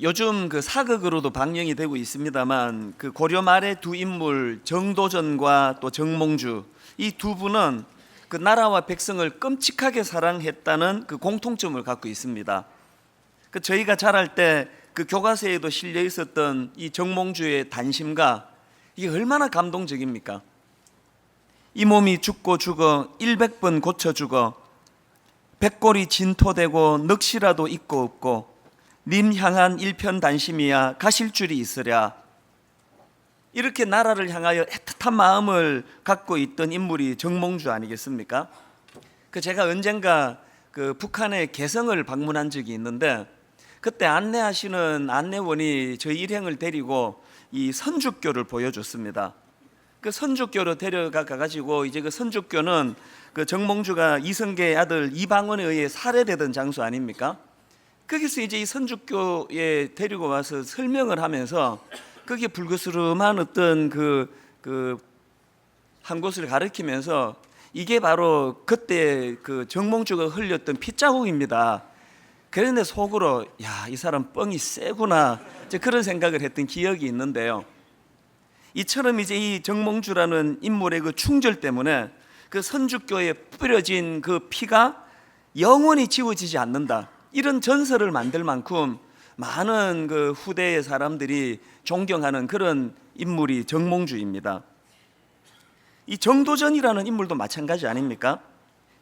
요즘 사극으로도 방영이 되고 있습니다만 고려 말의 두 인물 정도전과 또 정몽주, 이 두 분은 나라와 백성을 끔찍하게 사랑했다는 공통점을 갖고 있습니다. 저희가 자랄 때 교과서에도 실려 있었던 이 정몽주의 단심가, 이게 얼마나 감동적입니까? 이 몸이 죽고 죽어 100번 고쳐 죽어 백골이 진토되고 넋이라도 있고 없고 님 향한 일편단심이야 가실 줄이 있으랴. 이렇게 나라를 향하여 애틋한 마음을 갖고 있던 인물이 정몽주 아니겠습니까? 제가 언젠가 북한의 개성을 방문한 적이 있는데, 그때 안내하시는 안내원이 저희 일행을 데리고 이 선주교를 보여줬습니다. 선주교로 데려가가지고 이제 선주교는 정몽주가 이성계의 아들 이방원에 의해 살해되던 장소 아닙니까? 거기서 이제 이 선주교에 데리고 와서 설명을 하면서 거기에 불그스름한 어떤 한 곳을 가리키면서 이게 바로 그때 정몽주가 흘렸던 핏자국입니다. 그런데 속으로 야, 이 사람 뻥이 세구나, 이제 그런 생각을 했던 기억이 있는데요. 이처럼 이제 이 정몽주라는 인물의 충절 때문에 선주교에 뿌려진 피가 영원히 지워지지 않는다, 이런 전설을 만들 만큼 많은 후대의 사람들이 존경하는 그런 인물이 정몽주입니다. 이 정도전이라는 인물도 마찬가지 아닙니까?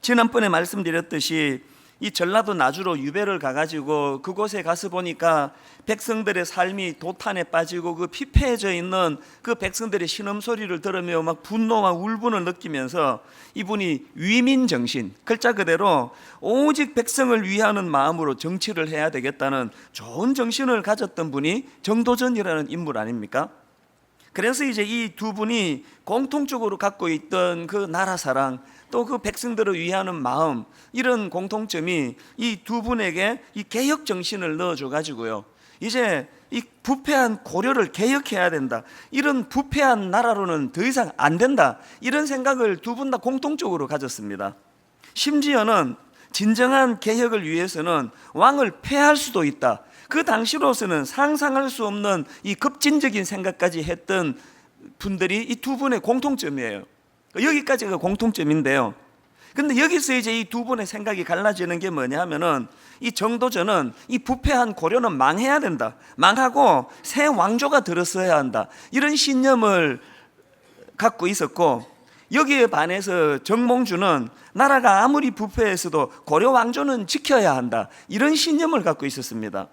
지난번에 말씀드렸듯이 이 전라도 나주로 유배를 가가지고 그곳에 가서 보니까 백성들의 삶이 도탄에 빠지고 피폐해져 있는 백성들의 신음소리를 들으며 막 분노와 울분을 느끼면서 이분이 위민정신, 글자 그대로 오직 백성을 위하는 마음으로 정치를 해야 되겠다는 좋은 정신을 가졌던 분이 정도전이라는 인물 아닙니까? 그래서 이제 이 두 분이 공통적으로 갖고 있던 나라 사랑, 또 백성들을 위하는 마음, 이런 공통점이 이 두 분에게 이 개혁 정신을 넣어줘 가지고요, 이제 이 부패한 고려를 개혁해야 된다, 이런 부패한 나라로는 더 이상 안 된다, 이런 생각을 두 분 다 공통적으로 가졌습니다. 심지어는 진정한 개혁을 위해서는 왕을 폐할 수도 있다, 그 당시로서는 상상할 수 없는 이 급진적인 생각까지 했던 분들이 이 두 분의 공통점이에요. 여기까지가 공통점인데요. 근데 여기서 이제 이 두 분의 생각이 갈라지는 게 뭐냐 하면은, 이 정도전은 이 부패한 고려는 망해야 된다, 망하고 새 왕조가 들어서야 한다, 이런 신념을 갖고 있었고, 여기에 반해서 정몽주는 나라가 아무리 부패했어도 고려 왕조는 지켜야 한다, 이런 신념을 갖고 있었습니다.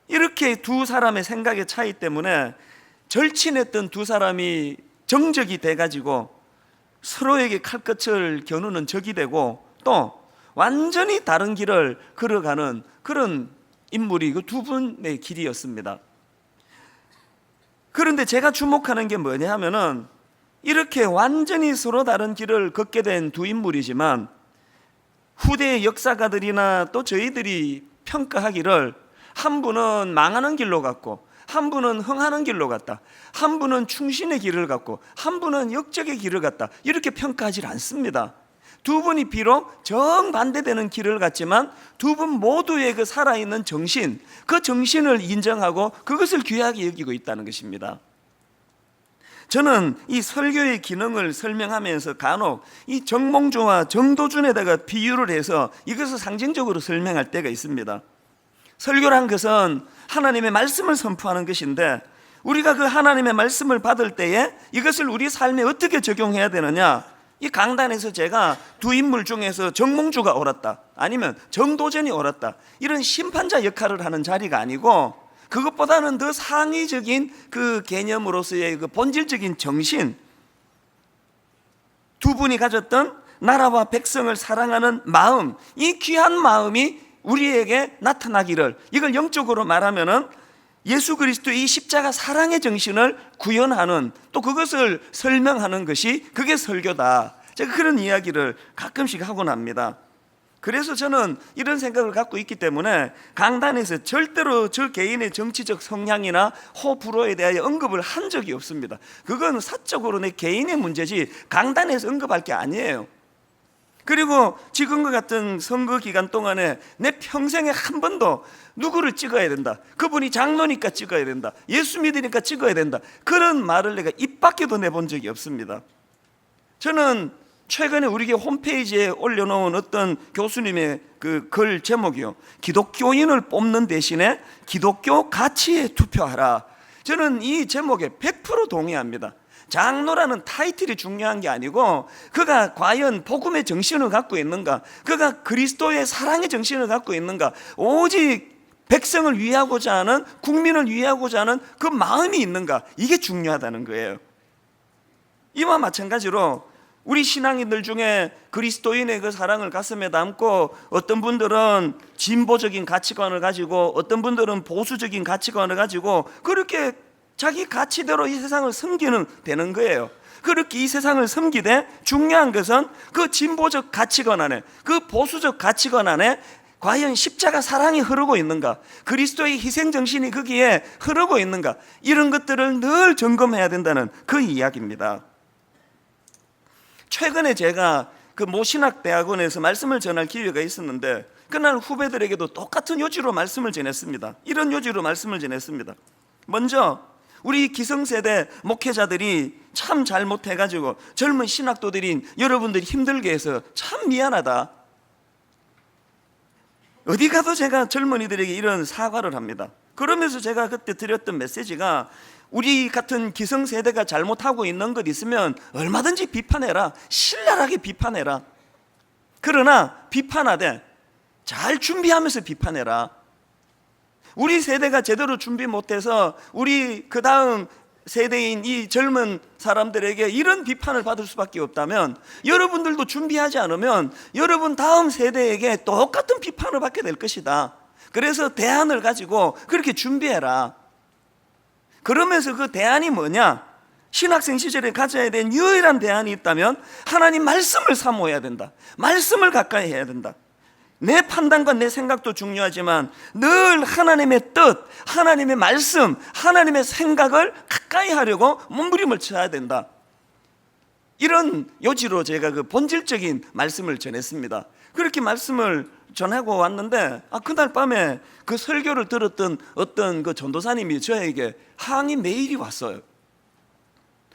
이렇게 두 사람의 생각의 차이 때문에 절친했던 두 사람이 정적이 돼가지고 서로에게 칼끝을 겨누는 적이 되고, 또 완전히 다른 길을 걸어가는 그런 인물이 두 분의 길이었습니다. 그런데 제가 주목하는 게 뭐냐 하면은, 이렇게 완전히 서로 다른 길을 걷게 된 두 인물이지만 후대의 역사가들이나 또 저희들이 평가하기를, 한 분은 망하는 길로 갔고 한 분은 흥하는 길로 갔다, 한 분은 충신의 길을 갔고 한 분은 역적의 길을 갔다, 이렇게 평가하지 않습니다. 두 분이 비록 정반대되는 길을 갔지만 두 분 모두의 살아있는 정신, 그 정신을 인정하고 그것을 귀하게 여기고 있다는 것입니다. 저는 이 설교의 기능을 설명하면서 간혹 이 정몽주와 정도준에다가 비유를 해서 이것을 상징적으로 설명할 때가 있습니다. 설교란 것은 하나님의 말씀을 선포하는 것인데, 우리가 하나님의 말씀을 받을 때에 이것을 우리 삶에 어떻게 적용해야 되느냐, 이 강단에서 제가 두 인물 중에서 정몽주가 옳았다, 아니면 정도전이 옳았다, 이런 심판자 역할을 하는 자리가 아니고, 그것보다는 더 상위적인 개념으로서의 본질적인 정신, 두 분이 가졌던 나라와 백성을 사랑하는 마음, 이 귀한 마음이 우리에게 나타나기를, 이걸 영적으로 말하면은 예수 그리스도의 이 십자가 사랑의 정신을 구현하는, 또 그것을 설명하는 것이 그게 설교다, 제가 그런 이야기를 가끔씩 하곤 합니다. 그래서 저는 이런 생각을 갖고 있기 때문에 강단에서 절대로 저 개인의 정치적 성향이나 호불호에 대하여 언급을 한 적이 없습니다. 그건 사적으로 내 개인의 문제지 강단에서 언급할 게 아니에요. 그리고 지금과 같은 선거 기간 동안에 내 평생에 한 번도 누구를 찍어야 된다, 그분이 장로니까 찍어야 된다, 예수 믿으니까 찍어야 된다, 그런 말을 내가 입 밖에도 내본 적이 없습니다. 저는 최근에 우리 교회 홈페이지에 올려놓은 어떤 교수님의 그 글 제목이요, 기독교인을 뽑는 대신에 기독교 가치에 투표하라. 저는 이 제목에 100% 동의합니다. 장로라는 타이틀이 중요한 게 아니고 그가 과연 복음의 정신을 갖고 있는가, 그가 그리스도의 사랑의 정신을 갖고 있는가, 오직 백성을 위하고자 하는, 국민을 위하고자 하는 그 마음이 있는가, 이게 중요하다는 거예요. 이와 마찬가지로 우리 신앙인들 중에 그리스도인의 그 사랑을 가슴에 담고 어떤 분들은 진보적인 가치관을 가지고 어떤 분들은 보수적인 가치관을 가지고 그렇게 자기 가치대로 이 세상을 섬기는 되는 거예요. 그렇게 이 세상을 섬기되 중요한 것은 그 진보적 가치관 안에, 그 보수적 가치관 안에 과연 십자가 사랑이 흐르고 있는가, 그리스도의 희생 정신이 거기에 흐르고 있는가, 이런 것들을 늘 점검해야 된다는 그 이야기입니다. 최근에 제가 그 모신학대학원에서 말씀을 전할 기회가 있었는데 그날 후배들에게도 똑같은 요지로 말씀을 전했습니다. 이런 요지로 말씀을 전했습니다. 먼저 우리 기성세대 목회자들이 참 잘못해가지고 젊은 신학도들인 여러분들이 힘들게 해서 참 미안하다. 어디 가도 제가 젊은이들에게 이런 사과를 합니다. 그러면서 제가 그때 드렸던 메시지가, 우리 같은 기성세대가 잘못하고 있는 것 있으면 얼마든지 비판해라, 신랄하게 비판해라. 그러나 비판하되 잘 준비하면서 비판해라. 우리 세대가 제대로 준비 못해서 우리 그 다음 세대인 이 젊은 사람들에게 이런 비판을 받을 수밖에 없다면, 여러분들도 준비하지 않으면 여러분 다음 세대에게 똑같은 비판을 받게 될 것이다. 그래서 대안을 가지고 그렇게 준비해라. 그러면서 그 대안이 뭐냐? 신학생 시절에 가져야 된 유일한 대안이 있다면 하나님 말씀을 사모해야 된다. 말씀을 가까이 해야 된다. 내 판단과 내 생각도 중요하지만 늘 하나님의 뜻, 하나님의 말씀, 하나님의 생각을 가까이 하려고 몸부림을 쳐야 된다. 이런 요지로 제가 그 본질적인 말씀을 전했습니다. 그렇게 말씀을 전하고 왔는데 그날 밤에 그 설교를 들었던 어떤 그 전도사님이 저에게 항의 메일이 왔어요.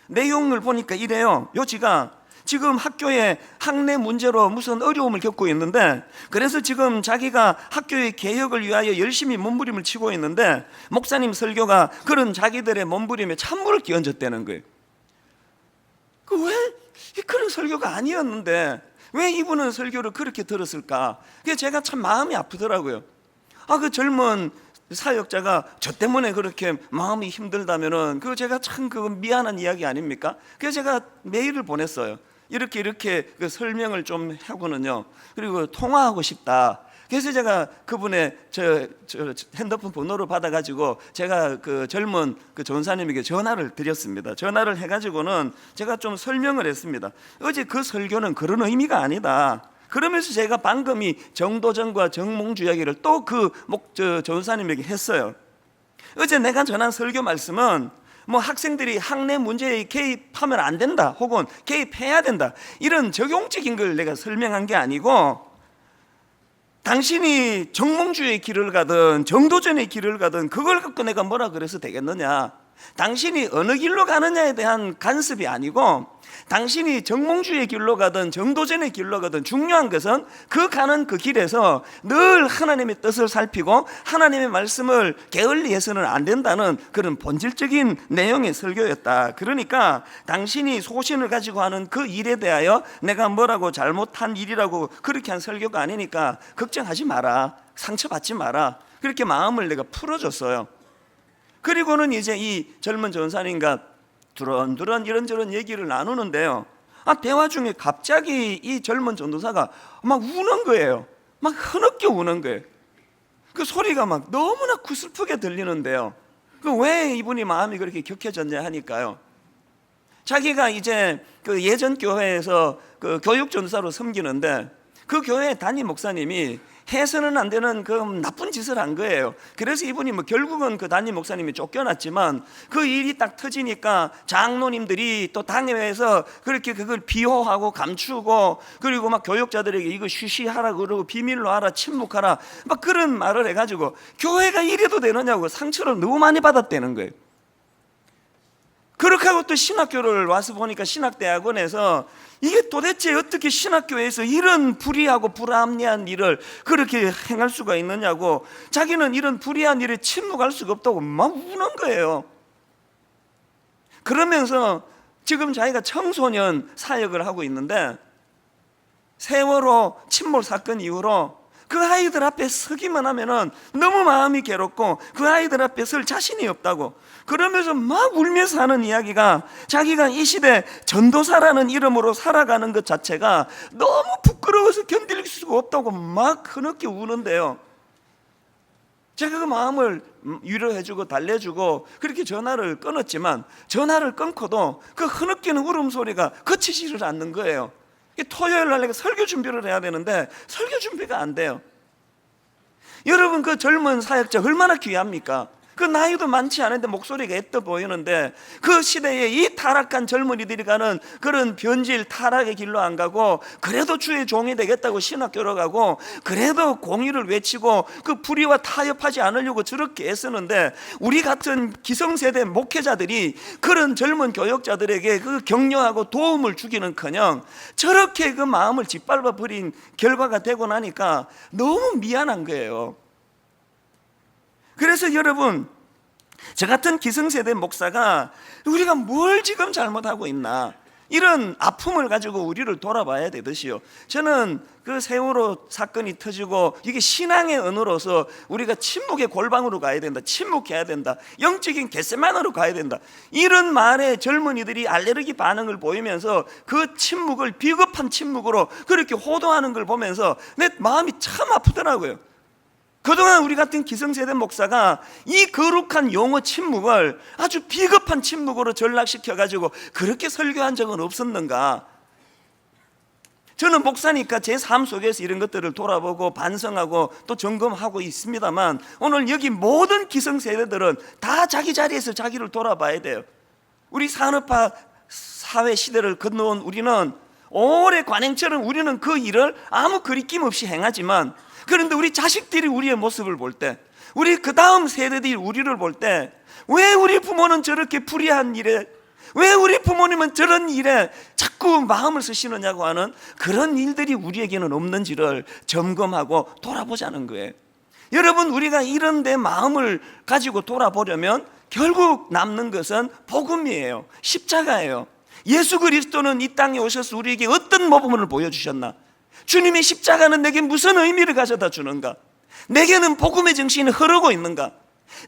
내용을 보니까 이래요. 요지가 지금 학교에 학내 문제로 무슨 어려움을 겪고 있는데, 그래서 지금 자기가 학교의 개혁을 위하여 열심히 몸부림을 치고 있는데 목사님 설교가 그런 자기들의 몸부림에 찬물을 끼얹었다는 거예요. 왜 그런 설교가 아니었는데 왜 이분은 설교를 그렇게 들었을까? 그게 제가 참 마음이 아프더라고요. 그 젊은 사역자가 저 때문에 그렇게 마음이 힘들다면은 그거 제가 참 그거 미안한 이야기 아닙니까? 그래서 제가 메일을 보냈어요. 이렇게 그 설명을 좀 하고는요, 그리고 통화하고 싶다. 그래서 제가 그분의 저 핸드폰 번호를 받아가지고 제가 그 젊은 그 전사님에게 전화를 드렸습니다. 전화를 해가지고는 제가 좀 설명을 했습니다. 어제 그 설교는 그런 의미가 아니다. 그러면서 제가 방금 이 정도전과 정몽주 이야기를 또 그 전사님에게 했어요. 어제 내가 전한 설교 말씀은 학생들이 학내 문제에 개입하면 안 된다, 혹은 개입해야 된다, 이런 적용적인 걸 내가 설명한 게 아니고, 당신이 정몽주의 길을 가든 정도전의 길을 가든 그걸 갖고 내가 뭐라 그래서 되겠느냐. 당신이 어느 길로 가느냐에 대한 간섭이 아니고, 당신이 정몽주의 길로 가든 정도전의 길로 가든 중요한 것은 그 가는 그 길에서 늘 하나님의 뜻을 살피고 하나님의 말씀을 게을리해서는 안 된다는 그런 본질적인 내용의 설교였다. 그러니까 당신이 소신을 가지고 하는 그 일에 대하여 내가 뭐라고 잘못한 일이라고 그렇게 한 설교가 아니니까 걱정하지 마라, 상처받지 마라, 그렇게 마음을 내가 풀어줬어요. 그리고는 이제 이 젊은 전사님과 두런두런 이런저런 얘기를 나누는데요, 대화 중에 갑자기 이 젊은 전도사가 막 우는 거예요. 막 흐느껴 우는 거예요. 그 소리가 막 너무나 구슬프게 들리는데요, 왜 이분이 마음이 그렇게 격해졌냐 하니까요, 자기가 이제 그 예전 교회에서 그 교육 전도사로 섬기는데 그 교회 담임 목사님이 해서는 안 되는 그 나쁜 짓을 한 거예요. 그래서 이분이 뭐 결국은 그 담임 목사님이 쫓겨났지만 그 일이 딱 터지니까 장로님들이 또 당회에서 그렇게 그걸 비호하고 감추고, 그리고 막 교역자들에게 이거 쉬쉬하라 그러고 비밀로 하라, 침묵하라, 막 그런 말을 해가지고 교회가 이래도 되느냐고 상처를 너무 많이 받았다는 거예요. 그렇게 하고 또 신학교를 와서 보니까 신학대학원에서 이게 도대체 어떻게 신학교에서 이런 불의하고 불합리한 일을 그렇게 행할 수가 있느냐고, 자기는 이런 불의한 일에 침묵할 수가 없다고 막 우는 거예요. 그러면서 지금 자기가 청소년 사역을 하고 있는데, 세월호 침몰 사건 이후로 그 아이들 앞에 서기만 하면은 너무 마음이 괴롭고 그 아이들 앞에 설 자신이 없다고, 그러면서 막 울면서 하는 이야기가 자기가 이 시대 전도사라는 이름으로 살아가는 것 자체가 너무 부끄러워서 견딜 수가 없다고 막 흐느끼 우는데요. 제가 그 마음을 위로해주고 달래주고 그렇게 전화를 끊었지만, 전화를 끊고도 그 흐느끼는 울음소리가 그치지를 않는 거예요. 토요일 날 내가 설교 준비를 해야 되는데 설교 준비가 안 돼요. 여러분, 그 젊은 사역자 얼마나 귀합니까? 그 나이도 많지 않은데 목소리가 애떠 보이는데, 그 시대에 이 타락한 젊은이들이 가는 그런 변질 타락의 길로 안 가고, 그래도 주의 종이 되겠다고 신학교로 가고, 그래도 공의를 외치고 그 불의와 타협하지 않으려고 저렇게 애쓰는데, 우리 같은 기성세대 목회자들이 그런 젊은 교역자들에게 그 격려하고 도움을 주기는커녕 저렇게 그 마음을 짓밟아 버린 결과가 되고 나니까 너무 미안한 거예요. 그래서 여러분, 저 같은 기성세대 목사가 우리가 뭘 지금 잘못하고 있나, 이런 아픔을 가지고 우리를 돌아봐야 되듯이요. 저는 그 세월호 사건이 터지고 이게 신앙의 언어로서 우리가 침묵의 골방으로 가야 된다, 침묵해야 된다, 영적인 겟세마네로 가야 된다, 이런 말에 젊은이들이 알레르기 반응을 보이면서 그 침묵을 비겁한 침묵으로 그렇게 호도하는 걸 보면서 내 마음이 참 아프더라고요. 그동안 우리 같은 기성세대 목사가 이 거룩한 용어 침묵을 아주 비겁한 침묵으로 전락시켜가지고 그렇게 설교한 적은 없었는가. 저는 목사니까 제 삶 속에서 이런 것들을 돌아보고 반성하고 또 점검하고 있습니다만, 오늘 여기 모든 기성세대들은 다 자기 자리에서 자기를 돌아봐야 돼요. 우리 산업화 사회 시대를 건너온 우리는 오래 관행처럼 우리는 그 일을 아무 거리낌 없이 행하지만, 그런데 우리 자식들이 우리의 모습을 볼 때, 우리 그 다음 세대들이 우리를 볼 때, 왜 우리 부모는 저렇게 불의한 일에, 왜 우리 부모님은 저런 일에 자꾸 마음을 쓰시느냐고 하는 그런 일들이 우리에게는 없는지를 점검하고 돌아보자는 거예요. 여러분, 우리가 이런 데 마음을 가지고 돌아보려면 결국 남는 것은 복음이에요. 십자가예요. 예수 그리스도는 이 땅에 오셔서 우리에게 어떤 모범을 보여주셨나? 주님의 십자가는 내게 무슨 의미를 가져다 주는가? 내게는 복음의 정신이 흐르고 있는가?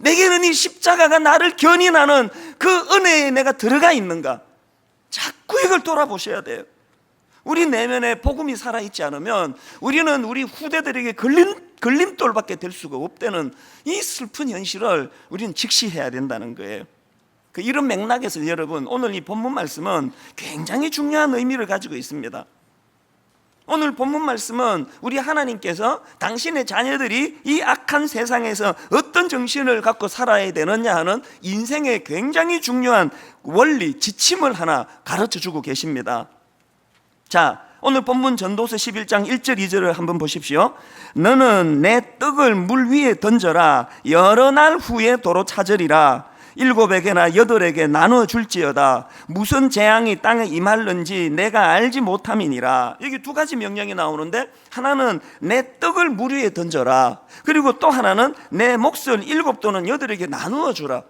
내게는 이 십자가가 나를 견인하는 그 은혜에 내가 들어가 있는가? 자꾸 이걸 돌아보셔야 돼요. 우리 내면에 복음이 살아있지 않으면 우리는 우리 후대들에게 걸림돌밖에 될 수가 없다는 이 슬픈 현실을 우리는 직시해야 된다는 거예요. 이런 맥락에서 여러분, 오늘 이 본문 말씀은 굉장히 중요한 의미를 가지고 있습니다. 오늘 본문 말씀은 우리 하나님께서 당신의 자녀들이 이 악한 세상에서 어떤 정신을 갖고 살아야 되느냐 하는 인생의 굉장히 중요한 원리, 지침을 하나 가르쳐주고 계십니다. 자, 오늘 본문 전도서 11장 1절 2절을 한번 보십시오. 너는 내 떡을 물 위에 던져라. 여러 날 후에 도로 찾으리라. 7에게나 8에게 나누어 줄지어다. 무슨 재앙이 땅에 임할는지 내가 알지 못함이니라. 여기 두 가지 명령이 나오는데, 하나는 내 떡을 물 위에 던져라, 그리고 또 하나는 내 몫을 7 또는 8에게 나누어 주라.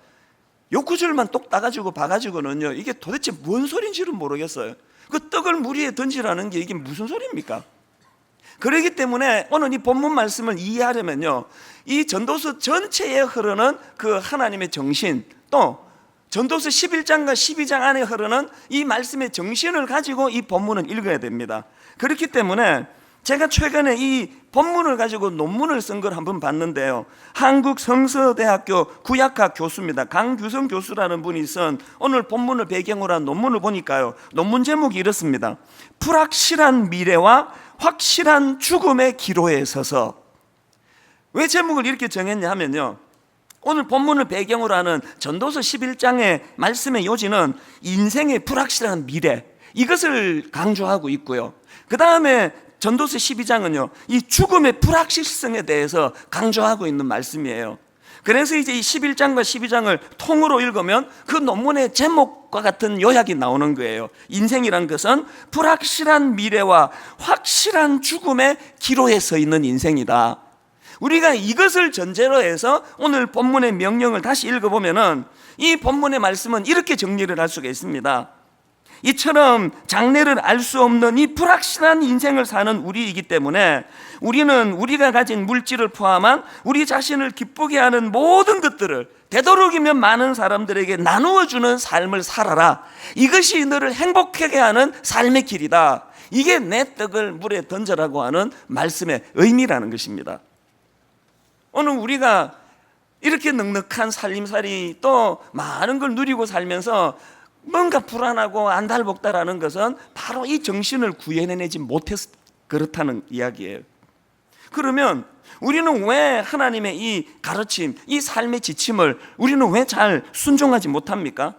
요 구절만 똑 따가지고 봐가지고는요, 이게 도대체 뭔 소린지는 모르겠어요. 그 떡을 물 위에 던지라는 게 이게 무슨 소리입니까? 그렇기 때문에 오늘 이 본문 말씀을 이해하려면요, 이 전도서 전체에 흐르는 그 하나님의 정신, 또 전도서 11장과 12장 안에 흐르는 이 말씀의 정신을 가지고 이 본문을 읽어야 됩니다. 그렇기 때문에 제가 최근에 이 본문을 가지고 논문을 쓴 걸 한번 봤는데요, 한국성서대학교 구약학 교수입니다. 강규성 교수라는 분이 쓴 오늘 본문을 배경으로 한 논문을 보니까요, 논문 제목이 이렇습니다. 불확실한 미래와 확실한 죽음의 기로에 서서. 왜 제목을 이렇게 정했냐 하면요, 오늘 본문을 배경으로 하는 전도서 11장의 말씀의 요지는 인생의 불확실한 미래, 이것을 강조하고 있고요. 그 다음에 전도서 12장은요, 이 죽음의 불확실성에 대해서 강조하고 있는 말씀이에요. 그래서 이제 이 11장과 12장을 통으로 읽으면 그 논문의 제목과 같은 요약이 나오는 거예요. 인생이란 것은 불확실한 미래와 확실한 죽음의 기로에 서 있는 인생이다. 우리가 이것을 전제로 해서 오늘 본문의 명령을 다시 읽어보면은 이 본문의 말씀은 이렇게 정리를 할 수가 있습니다. 이처럼 장래를 알 수 없는 이 불확실한 인생을 사는 우리이기 때문에 우리는 우리가 가진 물질을 포함한 우리 자신을 기쁘게 하는 모든 것들을 되도록이면 많은 사람들에게 나누어주는 삶을 살아라. 이것이 너를 행복하게 하는 삶의 길이다. 이게 내 떡을 물에 던져라고 하는 말씀의 의미라는 것입니다. 오늘 우리가 이렇게 넉넉한 살림살이 또 많은 걸 누리고 살면서 뭔가 불안하고 안달복달하는 것은 바로 이 정신을 구해내지 못해서 그렇다는 이야기예요. 그러면 우리는 왜 하나님의 이 가르침, 이 삶의 지침을 우리는 왜 잘 순종하지 못합니까?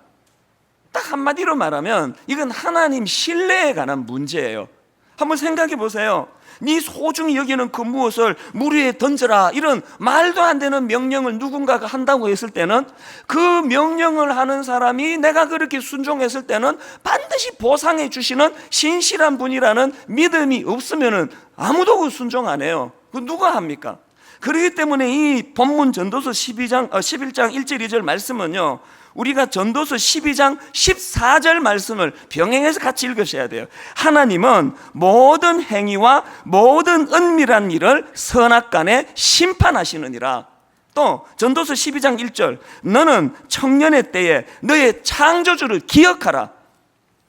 딱 한마디로 말하면 이건 하나님 신뢰에 관한 문제예요. 한번 생각해 보세요. 네 소중히 여기는 그 무엇을 물 위에 던져라, 이런 말도 안 되는 명령을 누군가가 한다고 했을 때는 그 명령을 하는 사람이 내가 그렇게 순종했을 때는 반드시 보상해 주시는 신실한 분이라는 믿음이 없으면 아무도 그 순종 안 해요. 그 누가 합니까? 그렇기 때문에 이 본문 전도서 11장 1절 2절 말씀은요, 우리가 전도서 12장 14절 말씀을 병행해서 같이 읽으셔야 돼요. 하나님은 모든 행위와 모든 은밀한 일을 선악간에 심판하시느니라. 또 전도서 12장 1절, 너는 청년의 때에 너의 창조주를 기억하라.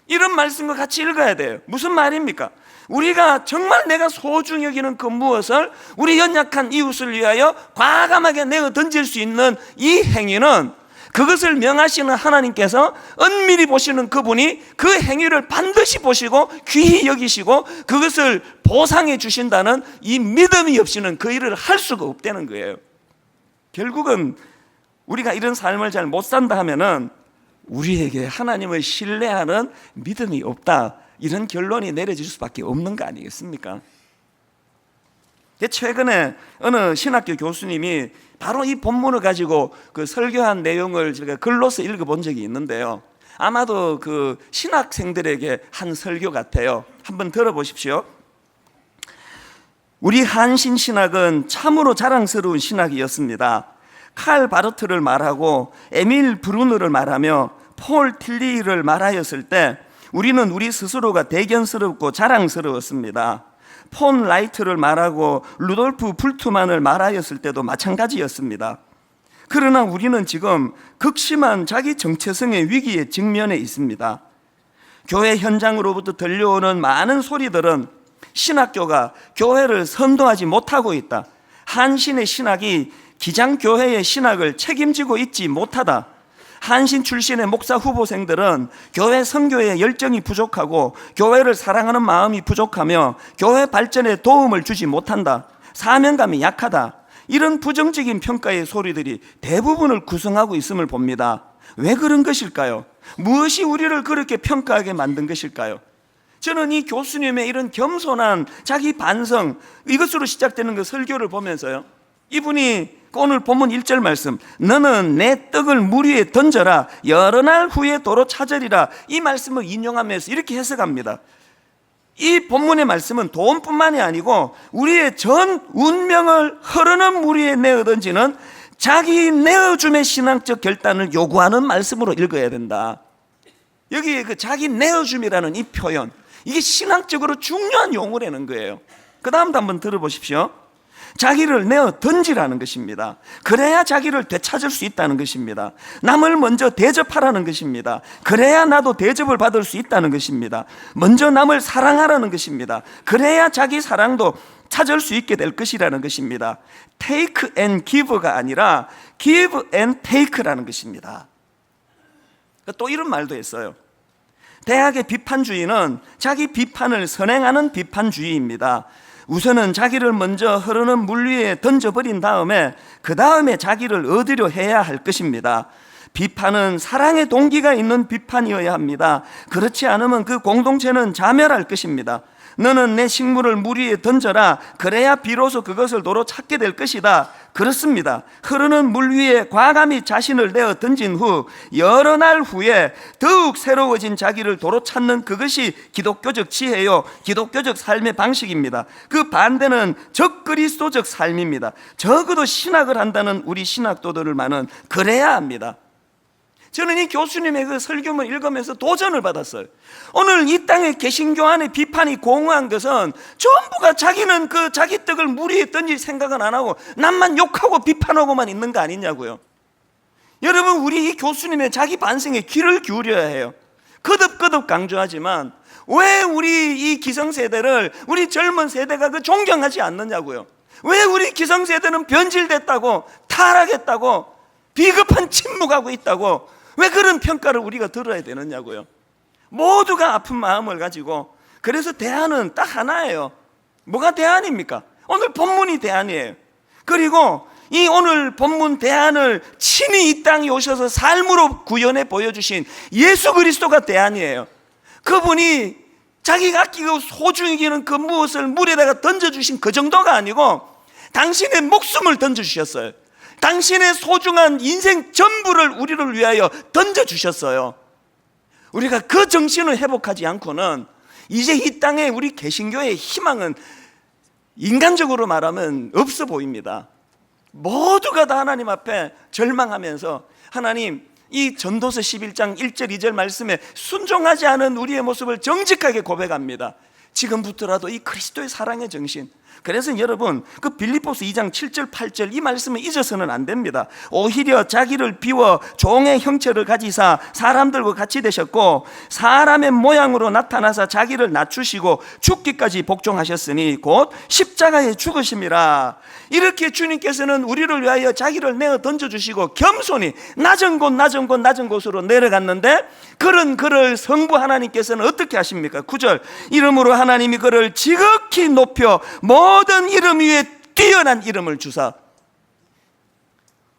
이런 말씀과 같이 읽어야 돼요. 무슨 말입니까? 우리가 정말 내가 소중히 여기는 그 무엇을 우리 연약한 이웃을 위하여 과감하게 내어 던질 수 있는 이 행위는 그것을 명하시는 하나님께서 은밀히 보시는 그분이 그 행위를 반드시 보시고 귀히 여기시고 그것을 보상해 주신다는 이 믿음이 없이는 그 일을 할 수가 없다는 거예요. 결국은 우리가 이런 삶을 잘 못 산다 하면은 우리에게 하나님을 신뢰하는 믿음이 없다, 이런 결론이 내려질 수밖에 없는 거 아니겠습니까? 최근에 어느 신학교 교수님이 바로 이 본문을 가지고 그 설교한 내용을 제가 글로서 읽어본 적이 있는데요, 아마도 그 신학생들에게 한 설교 같아요. 한번 들어보십시오. 우리 한신 신학은 참으로 자랑스러운 신학이었습니다. 칼 바르트를 말하고 에밀 브루너를 말하며 폴 틸리를 말하였을 때 우리는 우리 스스로가 대견스럽고 자랑스러웠습니다. 폰 라이트를 말하고 루돌프 불트만을 말하였을 때도 마찬가지였습니다. 그러나 우리는 지금 극심한 자기 정체성의 위기에 직면해 있습니다. 교회 현장으로부터 들려오는 많은 소리들은 신학교가 교회를 선도하지 못하고 있다, 한신의 신학이 기장교회의 신학을 책임지고 있지 못하다, 한신 출신의 목사 후보생들은 교회 선교에 열정이 부족하고 교회를 사랑하는 마음이 부족하며 교회 발전에 도움을 주지 못한다, 사명감이 약하다, 이런 부정적인 평가의 소리들이 대부분을 구성하고 있음을 봅니다. 왜 그런 것일까요? 무엇이 우리를 그렇게 평가하게 만든 것일까요? 저는 이 교수님의 이런 겸손한 자기 반성, 이것으로 시작되는 그 설교를 보면서요, 이분이 오늘 본문 1절 말씀, 너는 내 떡을 물 위에 던져라, 여러 날 후에 도로 찾으리라, 이 말씀을 인용하면서 이렇게 해석합니다. 이 본문의 말씀은 돈뿐만이 아니고 우리의 전 운명을 흐르는 물 위에 내어 던지는 자기 내어줌의 신앙적 결단을 요구하는 말씀으로 읽어야 된다. 여기 그 자기 내어줌이라는 이 표현, 이게 신앙적으로 중요한 용어라는 거예요. 그 다음도 한번 들어보십시오. 자기를 내어 던지라는 것입니다. 그래야 자기를 되찾을 수 있다는 것입니다. 남을 먼저 대접하라는 것입니다. 그래야 나도 대접을 받을 수 있다는 것입니다. 먼저 남을 사랑하라는 것입니다. 그래야 자기 사랑도 찾을 수 있게 될 것이라는 것입니다. Take and give가 아니라 give and take라는 것입니다. 또 이런 말도 했어요. 대학의 비판주의는 자기 비판을 선행하는 비판주의입니다. 우선은 자기를 먼저 흐르는 물 위에 던져버린 다음에 그 다음에 자기를 얻으려 해야 할 것입니다. 비판은 사랑의 동기가 있는 비판이어야 합니다. 그렇지 않으면 그 공동체는 자멸할 것입니다. 너는 내 식물을 물 위에 던져라. 그래야 비로소 그것을 도로 찾게 될 것이다. 그렇습니다. 흐르는 물 위에 과감히 자신을 내어 던진 후 여러 날 후에 더욱 새로워진 자기를 도로 찾는 그것이 기독교적 지혜요, 기독교적 삶의 방식입니다. 그 반대는 적그리스도적 삶입니다. 적어도 신학을 한다는 우리 신학도들만은 그래야 합니다. 저는 이 교수님의 그 설교문을 읽으면서 도전을 받았어요. 오늘 이 땅의 개신교 안에 비판이 공허한 것은 전부가 자기는 그 자기 떡을 물 위에 던질 생각은 안 하고 남만 욕하고 비판하고만 있는 거 아니냐고요. 여러분, 우리 이 교수님의 자기 반성에 귀를 기울여야 해요. 거듭거듭 강조하지만 왜 우리 이 기성세대를 우리 젊은 세대가 그 존경하지 않느냐고요. 왜 우리 기성세대는 변질됐다고, 타락했다고, 비겁한 침묵하고 있다고, 왜 그런 평가를 우리가 들어야 되느냐고요. 모두가 아픈 마음을 가지고, 그래서 대안은 딱 하나예요. 뭐가 대안입니까? 오늘 본문이 대안이에요. 그리고 이 오늘 본문 대안을 친히 이 땅에 오셔서 삶으로 구현해 보여주신 예수 그리스도가 대안이에요. 그분이 자기가 아끼고 소중히 여기는 그 무엇을 물에다가 던져주신 그 정도가 아니고 당신의 목숨을 던져주셨어요. 당신의 소중한 인생 전부를 우리를 위하여 던져주셨어요. 우리가 그 정신을 회복하지 않고는 이제 이 땅에 우리 개신교의 희망은 인간적으로 말하면 없어 보입니다. 모두가 다 하나님 앞에 절망하면서 하나님, 이 전도서 11장 1절 2절 말씀에 순종하지 않은 우리의 모습을 정직하게 고백합니다. 지금부터라도 이 그리스도의 사랑의 정신, 그래서 여러분 그 빌립보서 2장 7절 8절 이 말씀을 잊어서는 안 됩니다. 오히려 자기를 비워 종의 형체를 가지사 사람들과 같이 되셨고 사람의 모양으로 나타나사 자기를 낮추시고 죽기까지 복종하셨으니 곧 십자가에 죽으심이라. 이렇게 주님께서는 우리를 위하여 자기를 내어 던져주시고 겸손히 낮은 곳으로 내려갔는데 그런 그를 성부 하나님께서는 어떻게 하십니까? 9절 이름으로 하나님이 그를 지극히 높여 모든 이름 위에 뛰어난 이름을 주사.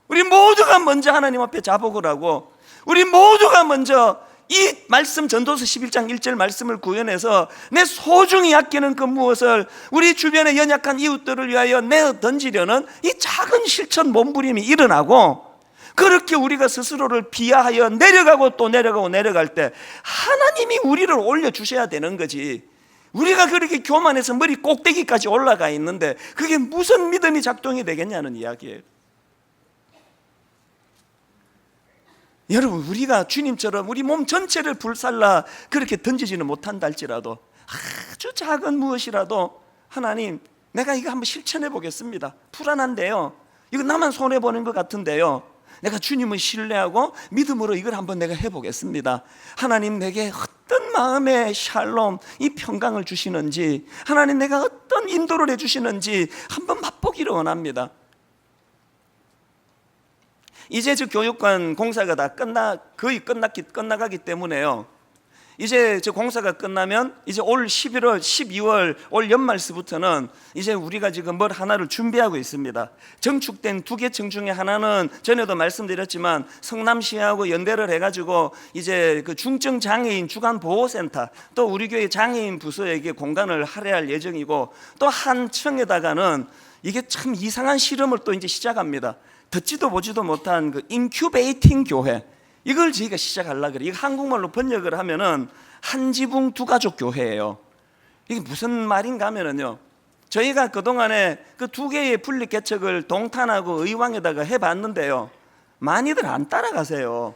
우리 모두가 먼저 하나님 앞에 자복을 하고 우리 모두가 먼저 이 말씀 전도서 11장 1절 말씀을 구현해서 내 소중히 아끼는 그 무엇을 우리 주변의 연약한 이웃들을 위하여 내어 던지려는 이 작은 실천 몸부림이 일어나고, 그렇게 우리가 스스로를 비하하여 내려가고 또 내려갈 때 하나님이 우리를 올려주셔야 되는 거지. 우리가 그렇게 교만해서 머리 꼭대기까지 올라가 있는데 그게 무슨 믿음이 작동이 되겠냐는 이야기예요. 여러분, 우리가 주님처럼 우리 몸 전체를 불살라 그렇게 던지지는 못한다 할지라도 아주 작은 무엇이라도 하나님, 내가 이거 한번 실천해 보겠습니다. 불안한데요, 이거 나만 손해보는 것 같은데요, 내가 주님을 신뢰하고 믿음으로 이걸 한번 내가 해보겠습니다. 하나님, 내게 어떤 마음의 샬롬, 이 평강을 주시는지, 하나님 내가 어떤 인도를 해주시는지 한번 맛보기를 원합니다. 이제 저 교육관 공사가 다 거의 끝나가기 때문에요. 이제 저 공사가 끝나면 이제 올 11월, 12월 올 연말서부터는 이제 우리가 지금 뭘 하나를 준비하고 있습니다. 정축된 두 개 층 중에 하나는 전에도 말씀드렸지만 성남시하고 연대를 해가지고 이제 그 중증 장애인 주간 보호센터, 또 우리 교회 장애인 부서에게 공간을 할애할 예정이고, 또 한 층에다가는 이게 참 이상한 실험을 또 이제 시작합니다. 듣지도 보지도 못한 그 인큐베이팅 교회, 이걸 저희가 시작하려고 그래요. 이거 한국말로 번역을 하면은 한 지붕 두 가족 교회예요. 이게 무슨 말인가 하면은요, 저희가 그동안에 그 두 개의 분리 개척을 동탄하고 의왕에다가 해봤는데요, 많이들 안 따라가세요.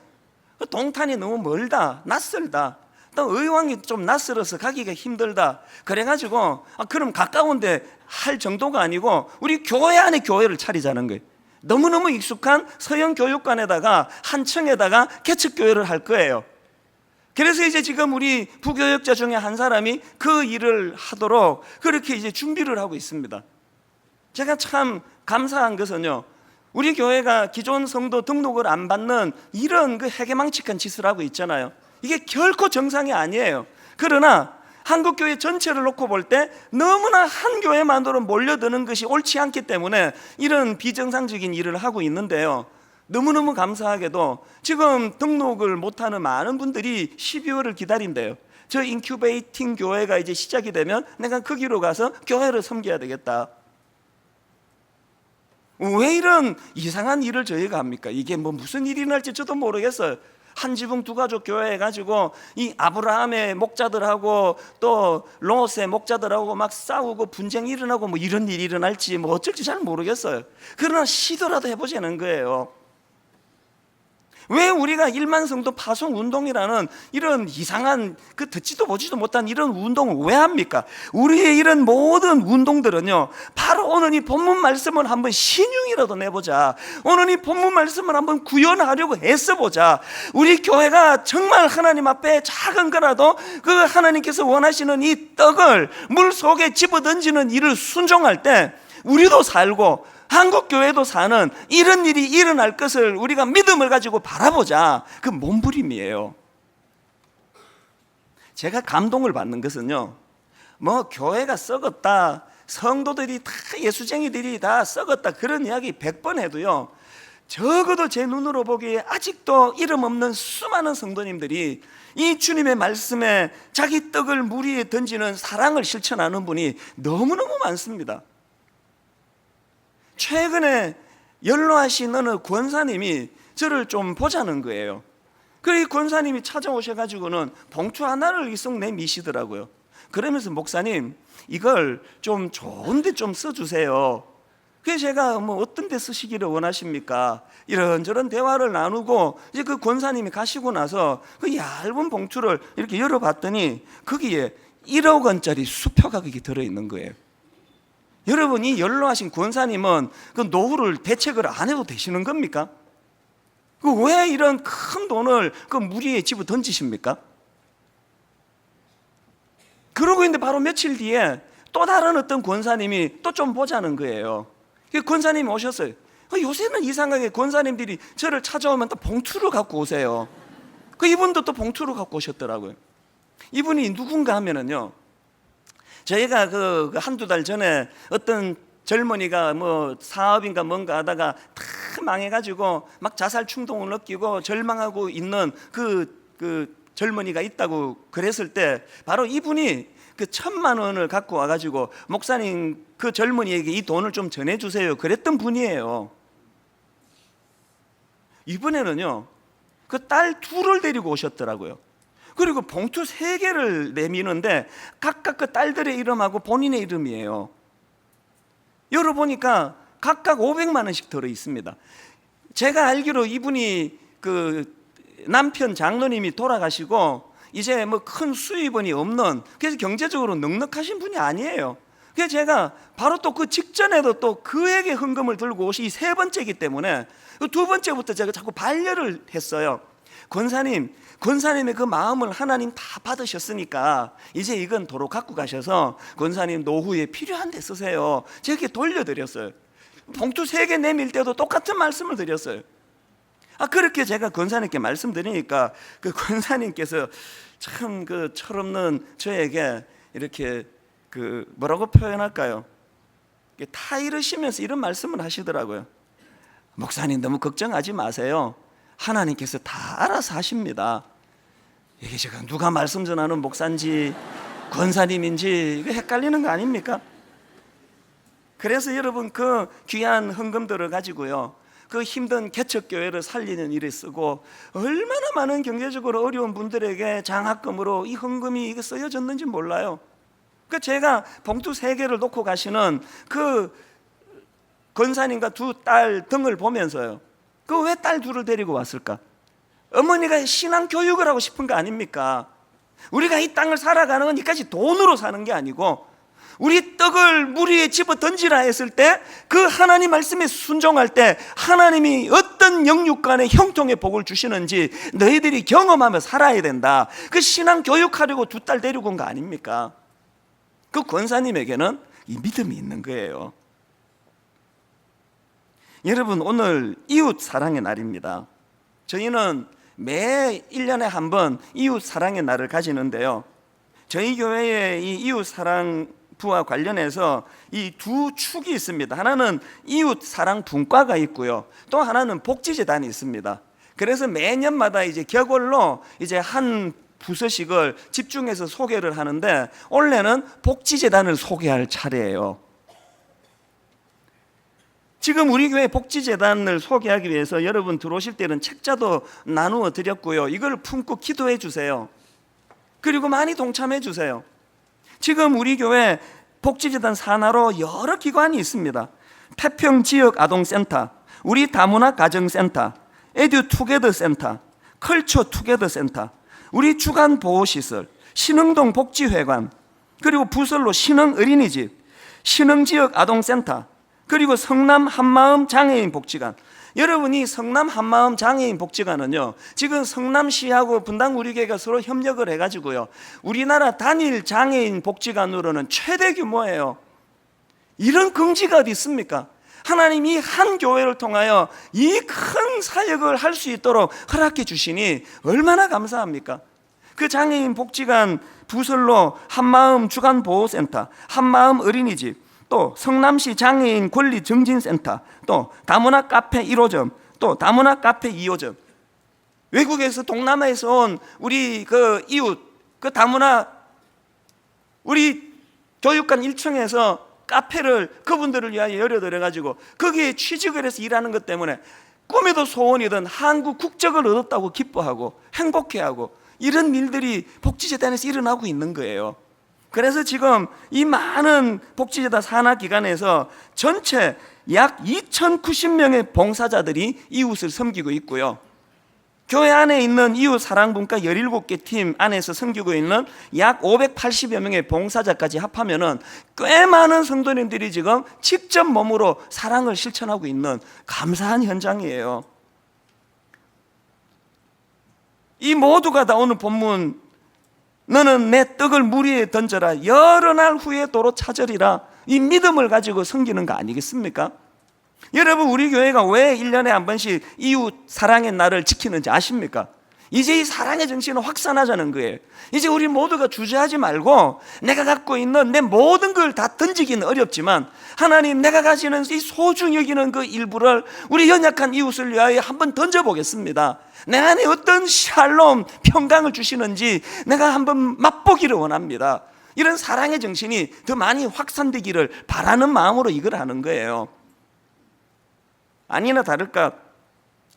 동탄이 너무 멀다, 낯설다, 또 의왕이 좀 낯설어서 가기가 힘들다, 그래가지고 그럼 가까운데 할 정도가 아니고 우리 교회 안에 교회를 차리자는 거예요. 너무너무 익숙한 서영 교육관에다가 한 층에다가 개척교회를 할 거예요. 그래서 이제 지금 우리 부교역자 중에 한 사람이 그 일을 하도록 그렇게 이제 준비를 하고 있습니다. 제가 참 감사한 것은요, 우리 교회가 기존 성도 등록을 안 받는 이런 그 해괴망측한 짓을 하고 있잖아요. 이게 결코 정상이 아니에요. 그러나 한국 교회 전체를 놓고 볼 때 너무나 한 교회만으로 몰려드는 것이 옳지 않기 때문에 이런 비정상적인 일을 하고 있는데요, 너무너무 감사하게도 지금 등록을 못하는 많은 분들이 12월을 기다린대요. 저 인큐베이팅 교회가 이제 시작이 되면 내가 거기로 가서 교회를 섬겨야 되겠다. 왜 이런 이상한 일을 저희가 합니까? 이게 뭐 무슨 일이 날지 저도 모르겠어요. 한 지붕 두 가족 교회 해가지고 이 아브라함의 목자들하고 또 롯의 목자들하고 막 싸우고 분쟁이 일어나고 뭐 이런 일이 일어날지 뭐 어쩔지 잘 모르겠어요. 그러나 시도라도 해보자는 거예요. 왜 우리가 1만 성도 파송 운동이라는 이런 이상한 그 듣지도 보지도 못한 이런 운동을 왜 합니까? 우리의 이런 모든 운동들은요, 바로 오늘 이 본문 말씀을 한번 신용이라도 내보자, 오늘 이 본문 말씀을 한번 구현하려고 애써보자. 우리 교회가 정말 하나님 앞에 작은 거라도 그 하나님께서 원하시는 이 떡을 물 속에 집어던지는 일을 순종할 때 우리도 살고 한국 교회도 사는 이런 일이 일어날 것을 우리가 믿음을 가지고 바라보자. 그 몸부림이에요. 제가 감동을 받는 것은요, 뭐 교회가 썩었다, 성도들이 다 예수쟁이들이 다 썩었다, 그런 이야기 100번 해도요, 적어도 제 눈으로 보기에 아직도 이름 없는 수많은 성도님들이 이 주님의 말씀에 자기 떡을 물 위에 던지는 사랑을 실천하는 분이 너무너무 많습니다. 최근에 연로하신 어느 권사님이 저를 좀 보자는 거예요. 그래서 권사님이 찾아오셔가지고는 봉투 하나를 이성 내미시더라고요. 그러면서 목사님, 이걸 좀 좋은데 좀 써주세요. 그래서 제가 뭐 어떤 데 쓰시기를 원하십니까? 이런저런 대화를 나누고 이제 그 권사님이 가시고 나서 그 얇은 봉투를 이렇게 열어봤더니 거기에 1억 원짜리 수표가 거기 들어있는 거예요. 여러분이 연로하신 권사님은 그 노후를 대책을 안 해도 되시는 겁니까? 왜 이런 큰 돈을 그 물 위에 집어 던지십니까? 그러고 있는데 바로 며칠 뒤에 또 다른 어떤 권사님이 또 좀 보자는 거예요. 그 권사님이 오셨어요. 요새는 이상하게 권사님들이 저를 찾아오면 또 봉투를 갖고 오세요. 그 이분도 또 봉투를 갖고 오셨더라고요. 이분이 누군가 하면은요, 저희가 그 한두 달 전에 어떤 젊은이가 뭐 사업인가 뭔가 하다가 다 망해가지고 막 자살 충동을 느끼고 절망하고 있는 그 젊은이가 있다고 그랬을 때 바로 이분이 그 1,000만 원을 갖고 와가지고 목사님 그 젊은이에게 이 돈을 좀 전해주세요 그랬던 분이에요. 이번에는요, 그 딸 둘을 데리고 오셨더라고요. 그리고 봉투 3개를 내미는데 각각 그 딸들의 이름하고 본인의 이름이에요. 열어보니까 각각 500만 원씩 들어있습니다. 제가 알기로 이분이 그 남편 장로님이 돌아가시고 이제 뭐 큰 수입원이 없는, 그래서 경제적으로 넉넉하신 분이 아니에요. 그래서 제가 바로 또 그 직전에도 또 그에게 헌금을 들고 오시, 이 3번째이기 때문에 그 2번째부터 제가 자꾸 반려를 했어요. 권사님의 그 마음을 하나님 다 받으셨으니까 이제 이건 도로 갖고 가셔서 권사님 노후에 필요한 데 쓰세요. 제가 이렇게 돌려드렸어요. 봉투 3개 내밀 때도 똑같은 말씀을 드렸어요. 그렇게 제가 권사님께 말씀드리니까 그 권사님께서 참 그 철없는 저에게 이렇게 그 뭐라고 표현할까요? 타이르시면서 이런 말씀을 하시더라고요. 목사님 너무 걱정하지 마세요. 하나님께서 다 알아서 하십니다. 이게 제가 누가 말씀 전하는 목사인지 권사님인지 이거 헷갈리는 거 아닙니까? 그래서 여러분 그 귀한 헌금들을 가지고요, 그 힘든 개척교회를 살리는 일에 쓰고 얼마나 많은 경제적으로 어려운 분들에게 장학금으로 이 헌금이 이게 쓰여졌는지 몰라요. 그 제가 봉투 3개를 놓고 가시는 그 권사님과 2딸 등을 보면서요, 그 왜 딸 둘을 데리고 왔을까? 어머니가 신앙 교육을 하고 싶은 거 아닙니까? 우리가 이 땅을 살아가는 건 이까지 돈으로 사는 게 아니고 우리 떡을 물 위에 집어 던지라 했을 때 그 하나님 말씀에 순종할 때 하나님이 어떤 영육간의 형통의 복을 주시는지 너희들이 경험하며 살아야 된다. 그 신앙 교육하려고 2딸 데리고 온 거 아닙니까? 그 권사님에게는 이 믿음이 있는 거예요. 여러분, 오늘 이웃 사랑의 날입니다. 저희는 매 1년에 한 번 이웃 사랑의 날을 가지는데요, 저희 교회의 이 이웃 사랑부와 관련해서 이 두 축이 있습니다. 하나는 이웃 사랑 분과가 있고요, 또 하나는 복지재단이 있습니다. 그래서 매년마다 이제 격월로 이제 한 부서씩을 집중해서 소개를 하는데, 올해는 복지재단을 소개할 차례예요. 지금 우리 교회 복지재단을 소개하기 위해서 여러분 들어오실 때는 책자도 나누어 드렸고요, 이걸 품고 기도해 주세요. 그리고 많이 동참해 주세요. 지금 우리 교회 복지재단 산하로 여러 기관이 있습니다. 태평지역아동센터, 우리 다문화 가정센터, 에듀투게더 센터, 컬처 투게더 센터, 우리 주간보호시설, 신흥동 복지회관, 그리고 부설로 신흥 어린이집, 신흥지역 아동센터, 그리고 성남 한마음 장애인 복지관. 여러분이 성남 한마음 장애인 복지관은요, 지금 성남시하고 분당 우리 교회가 서로 협력을 해가지고요, 우리나라 단일 장애인 복지관으로는 최대 규모예요. 이런 긍지가 어디 있습니까? 하나님이 한 교회를 통하여 이 큰 사역을 할 수 있도록 허락해 주시니 얼마나 감사합니까? 그 장애인 복지관 부설로 한마음 주간보호센터, 한마음 어린이집, 또 성남시 장애인 권리증진센터, 또 다문화 카페 1호점, 또 다문화 카페 2호점. 외국에서 동남아에서 온 우리 그 이웃, 그 다문화 우리 교육관 1층에서 카페를 그분들을 위하여 열어드려가지고 거기에 취직을 해서 일하는 것 때문에 꿈에도 소원이던 한국 국적을 얻었다고 기뻐하고 행복해하고, 이런 일들이 복지재단에서 일어나고 있는 거예요. 그래서 지금 이 많은 복지재단 산하기관에서 전체 약 2,090명의 봉사자들이 이웃을 섬기고 있고요, 교회 안에 있는 이웃 사랑분과 17개 팀 안에서 섬기고 있는 약 580여 명의 봉사자까지 합하면은 꽤 많은 성도님들이 지금 직접 몸으로 사랑을 실천하고 있는 감사한 현장이에요. 이 모두가 다 오늘 본문, 너는 내 떡을 물 위에 던져라, 여러 날 후에 도로 찾으리라, 이 믿음을 가지고 섬기는 거 아니겠습니까? 여러분, 우리 교회가 왜 1년에 한 번씩 이웃 사랑의 날을 지키는지 아십니까? 이제 이 사랑의 정신을 확산하자는 거예요. 이제 우리 모두가 주저하지 말고 내가 갖고 있는 내 모든 걸 다 던지기는 어렵지만, 하나님 내가 가지는 이 소중히 여기는 그 일부를 우리 연약한 이웃을 위하여 한번 던져보겠습니다. 내 안에 어떤 샬롬 평강을 주시는지 내가 한번 맛보기를 원합니다. 이런 사랑의 정신이 더 많이 확산되기를 바라는 마음으로 이걸 하는 거예요. 아니나 다를까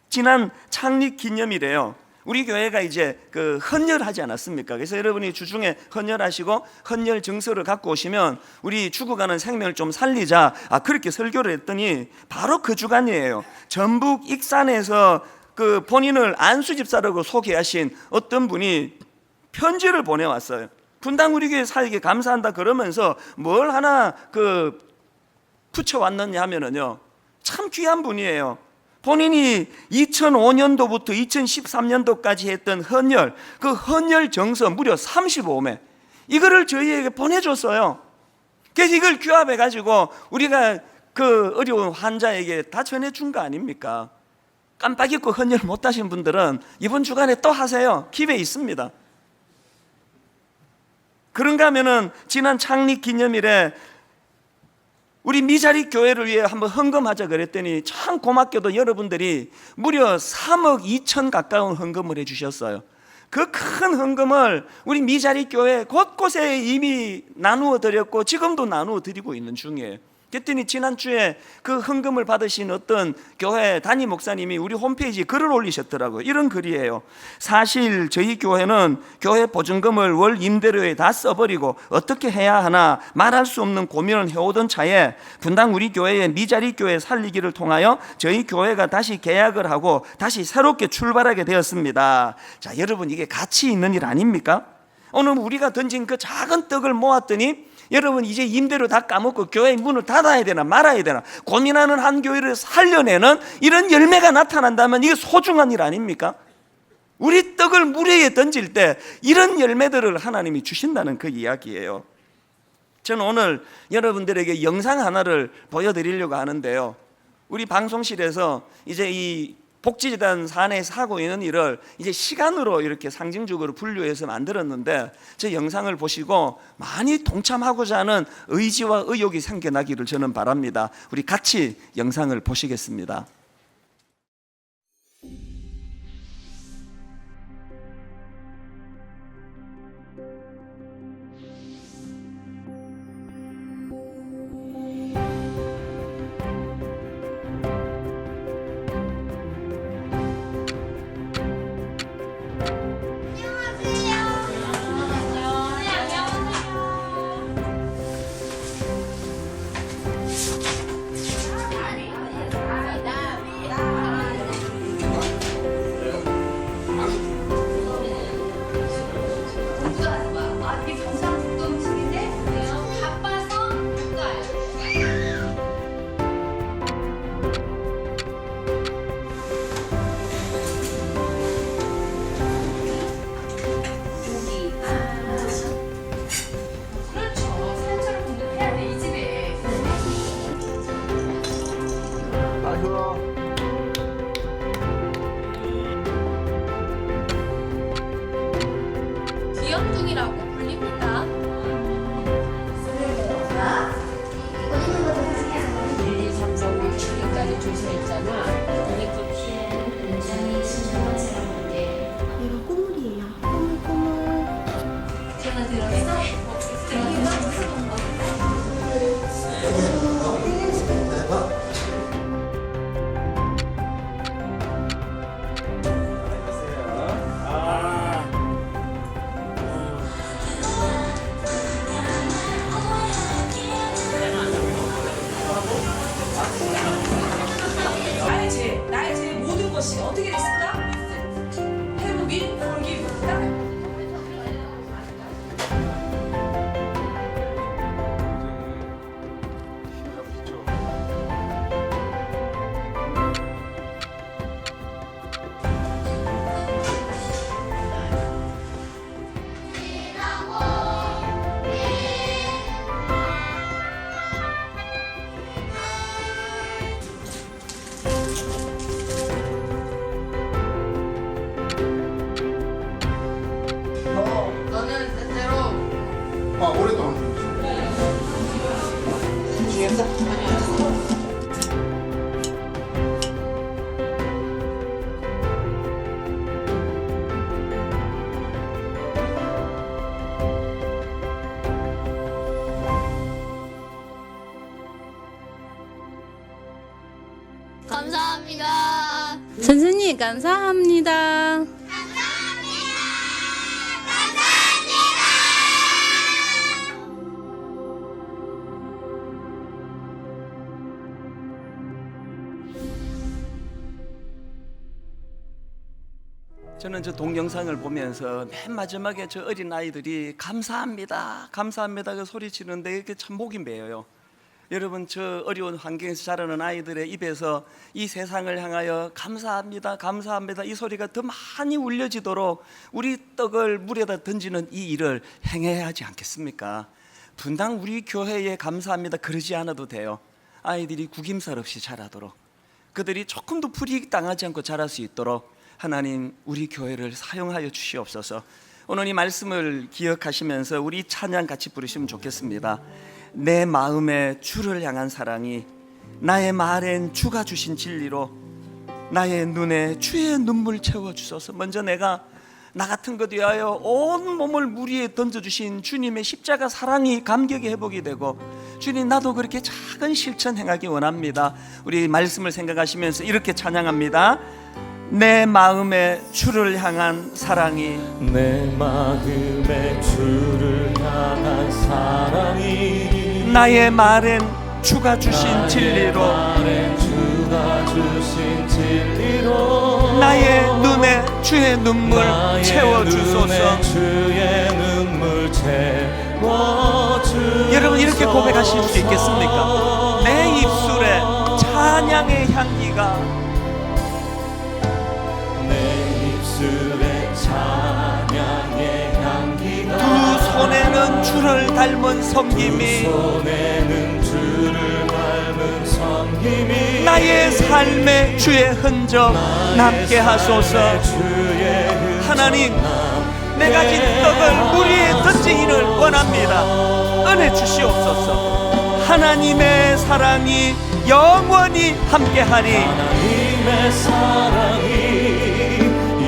지난 창립 기념일에요, 우리 교회가 이제 그 헌혈하지 않았습니까? 그래서 여러분이 주중에 헌혈하시고 헌혈 증서를 갖고 오시면 우리 죽어가는 생명을 좀 살리자, 그렇게 설교를 했더니 바로 그 주간이에요. 전북 익산에서 그 본인을 안수 집사라고 소개하신 어떤 분이 편지를 보내왔어요. 분당 우리 교회 사역에 감사한다 그러면서 뭘 하나 그 붙여왔느냐 하면은요, 참 귀한 분이에요. 본인이 2005년도부터 2013년도까지 했던 헌혈, 그 헌혈 정서 무려 35매, 이거를 저희에게 보내줬어요. 그래서 이걸 규합해 가지고 우리가 그 어려운 환자에게 다 전해준 거 아닙니까? 깜빡 잊고 헌혈 못 하신 분들은 이번 주간에 또 하세요. 기회 있습니다. 그런가 하면은 지난 창립 기념일에 우리 미자리 교회를 위해 한번 헌금하자 그랬더니 참 고맙게도 여러분들이 무려 3억 2천 가까운 헌금을 해주셨어요. 그 큰 헌금을 우리 미자리 교회 곳곳에 이미 나누어 드렸고 지금도 나누어 드리고 있는 중이에요. 그랬더니 지난주에 그 헌금을 받으신 어떤 교회 담임 목사님이 우리 홈페이지에 글을 올리셨더라고요. 이런 글이에요. 사실 저희 교회는 교회 보증금을 월 임대료에 다 써버리고 어떻게 해야 하나 말할 수 없는 고민을 해오던 차에 분당 우리 교회의 미자리 교회 살리기를 통하여 저희 교회가 다시 계약을 하고 다시 새롭게 출발하게 되었습니다. 자, 여러분, 이게 가치 있는 일 아닙니까? 오늘 우리가 던진 그 작은 떡을 모았더니 여러분, 이제 임대료 다 까먹고 교회 문을 닫아야 되나 말아야 되나 고민하는 한 교회를 살려내는 이런 열매가 나타난다면 이게 소중한 일 아닙니까? 우리 떡을 물 위에 던질 때 이런 열매들을 하나님이 주신다는 그 이야기예요. 저는 오늘 여러분들에게 영상 하나를 보여드리려고 하는데요, 우리 방송실에서 이제 이 복지재단 사내에서 하고 있는 일을 이제 시간으로 이렇게 상징적으로 분류해서 만들었는데, 저 영상을 보시고 많이 동참하고자 하는 의지와 의욕이 생겨나기를 저는 바랍니다. 우리 같이 영상을 보시겠습니다. 귀염둥이라고 불립니다. 1, 2, 3, 4, 5, 6까지 줄 서 있잖아. 이게 굉장히 신중한 사람인데. 이거 꼬물이에요. 꼬물. 제가 들었어? 나의 제 모든 것이 어떻게 됐습니까? Have been forgiven. 너는 때때로 오랫동안 감사합니다. 선생님 감사합니다. 저는 저 동영상을 보면서 맨 마지막에 저 어린 아이들이 감사합니다, 감사합니다 그 소리치는데 이게 참 목이 메어요. 여러분, 저 어려운 환경에서 자라는 아이들의 입에서 이 세상을 향하여 감사합니다, 감사합니다 이 소리가 더 많이 울려지도록 우리 떡을 물에다 던지는 이 일을 행해야 하지 않겠습니까? 분당 우리 교회에 감사합니다 그러지 않아도 돼요. 아이들이 구김살 없이 자라도록, 그들이 조금도 불이익당하지 않고 자랄 수 있도록 하나님 우리 교회를 사용하여 주시옵소서. 오늘 이 말씀을 기억하시면서 우리 찬양 같이 부르시면 좋겠습니다. 내 마음에 주를 향한 사랑이 나의 말엔 주가 주신 진리로 나의 눈에 주의 눈물 채워주소서. 먼저 내가 나 같은 것 위하여 온 몸을 물 위에 던져주신 주님의 십자가 사랑이 감격의 회복이 되고, 주님 나도 그렇게 작은 실천 행하기 원합니다. 우리 말씀을 생각하시면서 이렇게 찬양합니다. 내 마음에 주를 향한 사랑이, 내 마음에 주를 향한 사랑이 나의 말엔 주가 주신 진리로, 말엔 주가 주신 진리로 나의 눈에 주의 눈물 채워주소서. 주의 눈물 채워주소서. 여러분 이렇게 고백하실 수 있겠습니까? 내 입술에 찬양의 향기가, 내 입술에 찬양의 향기가, 두 손에는 주를 닮은 섬김이, 손에는 주를 닮은 남은 성님이 나의 삶의 주의 흔적 남게 하소서. 주의 하나님, 내가 진 떡을 물 위에 던지기를 원합니다. 은혜 주시옵소서. 하나님의 사랑이 영원히 함께하리. 하나님의 사랑이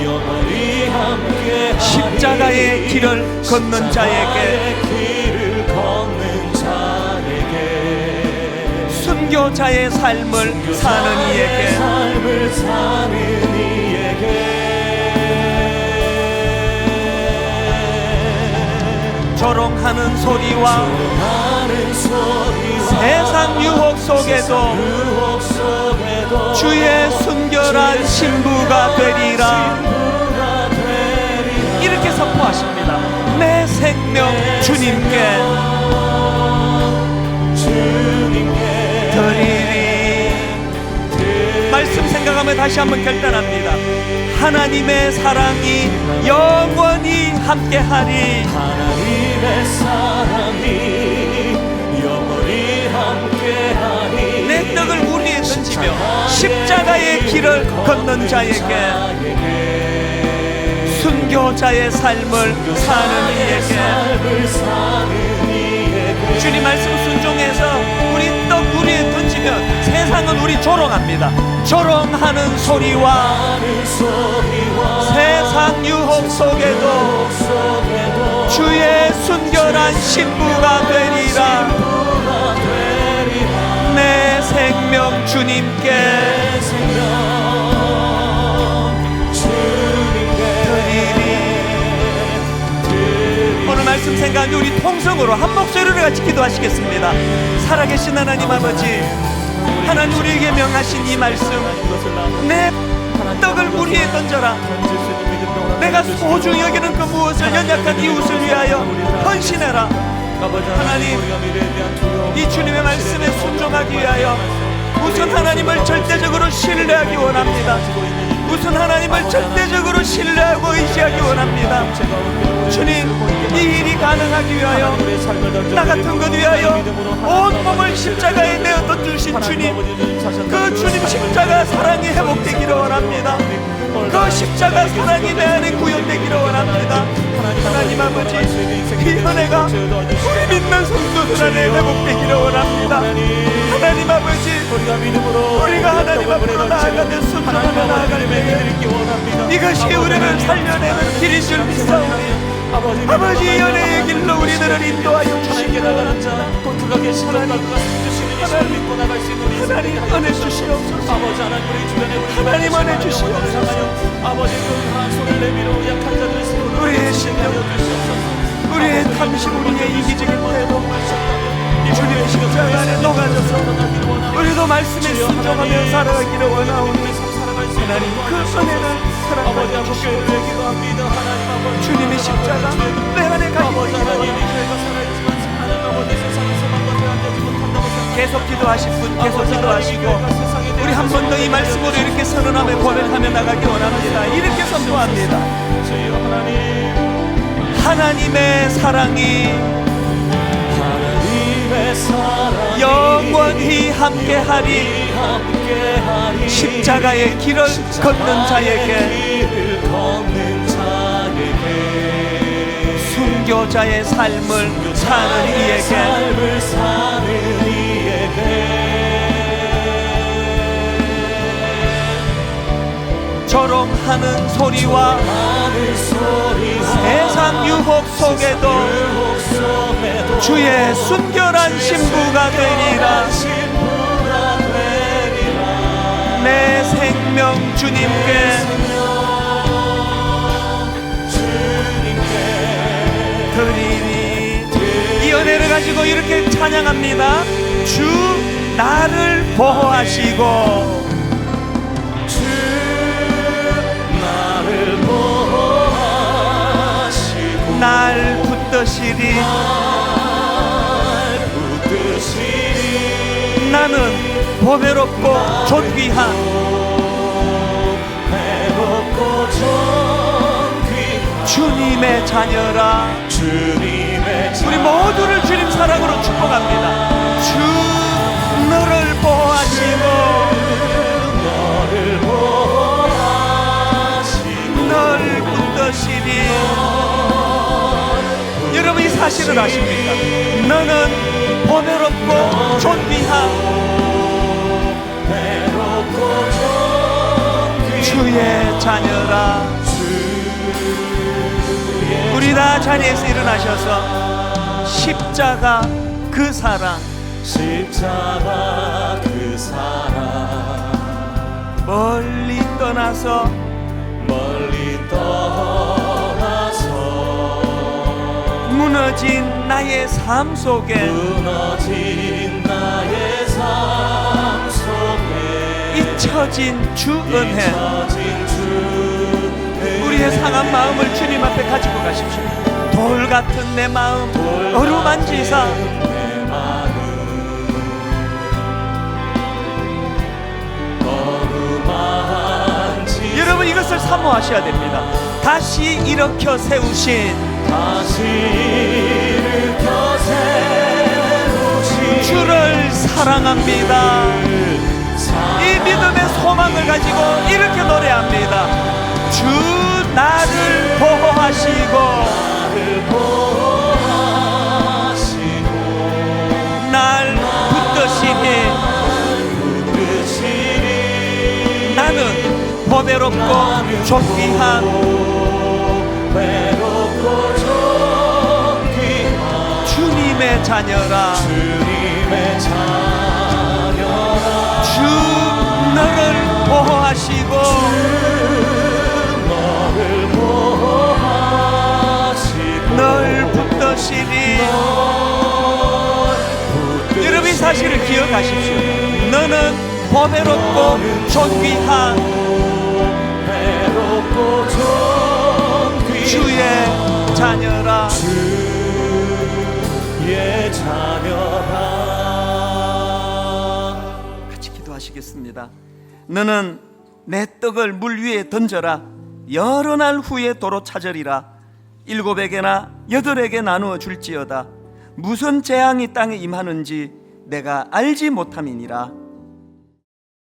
영원히 함께하리. 십자가의 길을 걷는 자에게, 길을 걷는 자에게, 순교자의 삶을 사는 이에게, 삶을 사는 이에게 조롱하는 소리와 하는 소리와 세상 유혹 속에도 유혹 속에도 주의 순결한 신부가 되리라. 신부가 되리라. 이렇게 선포하십니다. 내 생명 주님께 주님께 드리리. 말씀 생각하며 다시 한번 결단합니다. 하나님의 사랑이 영원히 함께하리. 하나님의 사랑이 영원히 함께하리. 내 떡을 물 위에 던지며 십자가의 길을 걷는 자에게, 순교자의 삶을 사는 이에게, 주님 말씀 순종해서 우리 떡 물 위에 던지면 세상은 우리 조롱합니다. 조롱하는 소리와 세상 유혹 속에도 주의 순결한 신부가 되리라. 내 생명 주님께 오늘 말씀 생각하며 우리 통성으로 한 목소리로 같이 기도하시겠습니다. 살아계신 하나님 아버지, 하나님 우리에게 명하신 이 말씀, 내 떡을 물 위에 던져라. 내가 소중히 여기는 그 무엇을 연약한 이웃을 위하여 헌신해라. 하나님, 이 주님의 말씀에 순종하기 위하여 우선 하나님을 절대적으로 신뢰하기 원합니다. 우선 하나님을 절대적으로 신뢰하고 의지하기 원합니다. 주님, 이 일이 가능하기 위하여 나 같은 것 위하여 온 몸을 십자가에 내어 던주신 주님, 그 주님 십자가 사랑이 회복되기를 원합니다. 그 십자가 사랑이 내 안에 구현되기를 원합니다. 하나님 아버지, 이 은혜가 우리 믿는 성도들 안에 회복되기를 원합니다. 하나님 아버지, 우리가 하나님 앞으로 나아가는 순종하며 나아갈 때에 이것이 우리를 살려내는 길인 줄 믿사오니 아버지, 연애의 길로 우리들을 인도하여 주시기를 원합니다. 하나님 은혜 주시옵소서. 하나님 은혜 주시옵소서. 우리의 신령, 우리의 탐심, 우리의 이기적인 태도 주님의 십자가 안에 녹아져서 우리도 말씀에 순종하며 살아가기를 원하오니 하나님, 그 은혜를 사랑하여 주시옵소서. 주님의 십자가 내 안에 가기를 원합니다. 계속 기도하실 분 계속 기도하시고, 우리 한 번 더 이 말씀으로 이렇게 선언하며 고백하며 나가기 원합니다. 이렇게 선포합니다. 하나님의 사랑이 영원히 함께하리. 십자가의 길을 걷는 자에게, 순교자의 삶을 사는 이에게, 조롱하는 소리와 세상 유혹 속에도 주의 순결한 신부가 되리라. 내 생명 주님께 드리니. 이 은혜를 가지고 이렇게 찬양합니다. 주 나를 보호하시고 날 붙드시리. 나는 보배롭고 존귀한 주님의 자녀라. 우리 모두를 주님 사랑으로 축복합니다. 주 너를 무엇이를 아십니까? 너는 보배롭고 존귀한 주의 자녀라. 우리 다 자리에서 일어나셔서 십자가 그 사랑, 십자가 그 사랑 멀리 떠나서 멀리 떠나서 무너진 나의 삶 속에 무너진 나의 삶 속에 잊혀진 주 은혜, 잊혀진 주 은혜 우리의 상한 마음을 주님 앞에 가지고 가십시오. 돌 같은 내 마음 어루만지사 내 마음 어루만지 여러분 이것을 사모하셔야 됩니다. 다시 일으켜 세우신 다시 일으켜 세우신 주를 사랑합니다. 이 믿음의 소망을 가지고 이렇게 노래합니다. 주 나를 보호하시고 날 붙드시니 나는 보배롭고 존귀한 주님의 자녀라. 주님의 자녀라 주 너를 보호하시고 너를 보호하시고 널 붙드시니 여러분 이 사실을 기억하십시오. 너는 보배롭고 존귀한 배롭고 존귀한 주의 자녀라. 주의 자녀라. 같이 기도하시겠습니다. 너는 내 떡을 물 위에 던져라. 여러 날 후에 도로 찾으리라. 7에게나 8에게 나누어 줄지어다. 무슨 재앙이 땅에 임하는지 내가 알지 못함이니라.